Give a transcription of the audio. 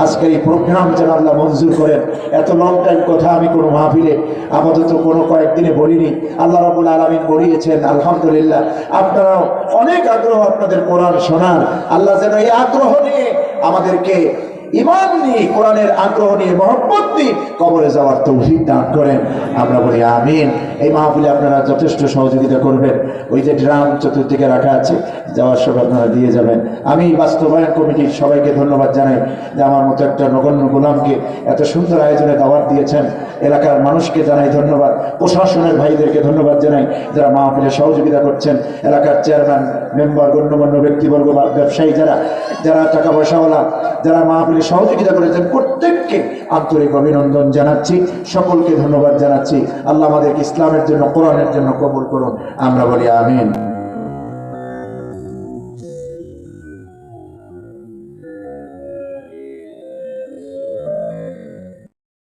আজকের এই প্রোগ্রাম যেন আল্লাহ মঞ্জুর করেন। এত লং টাইম কথা আমি কোনো মাহফিলে আপাতত কোনো কয়েকদিনে বলিনি, আল্লাহ রাব্বুল আলামিন বলিয়েছেন। আলহামদুলিল্লাহ, আপনারাও অনেক আগ্রহ আপনাদের কোরআন শোনার। আল্লাহ যেন এই আগ্রহ নিয়ে আমাদেরকে ঈমান নিয়ে, কোরআনের আগ্রহ নিয়ে, মহব্বত নিয়ে কবরে যাওয়ার তৌফিক দান করেন। আমরা বলি আমিন। এই মাহফিলে আপনারা যথেষ্ট সহযোগিতা করবেন। ওই যে ড্রাম চতুর্দিকে রাখা আছে, যাওয়ার সময় আপনারা দিয়ে যাবেন। আমি বাস্তবায়ন কমিটির সবাইকে ধন্যবাদ জানাই যে আমার মতো একটা নগণ্য গোলামকে এত সুন্দর আয়োজনে দাওয়াত দিয়েছেন। এলাকার মানুষকে জানাই ধন্যবাদ, প্রশাসনের ভাইদেরকে ধন্যবাদ জানাই যারা মাহফিলে সহযোগিতা করছেন, এলাকার চেয়ারম্যান, মেম্বার, গণ্যমান্য ব্যক্তিবর্গ বা ব্যবসায়ী যারা যারা টাকা পয়সাওয়ালা যারা মাহফিলে সহযোগিতা করেছেন, প্রত্যেককে আন্তরিক অভিনন্দন জানাচ্ছি, সকলকে ধন্যবাদ জানাচ্ছি। আল্লাহ আমাদেরকে ইসলামের জন্য, কোরআনের জন্য কবুল করুন। আমরা বলি আমিন।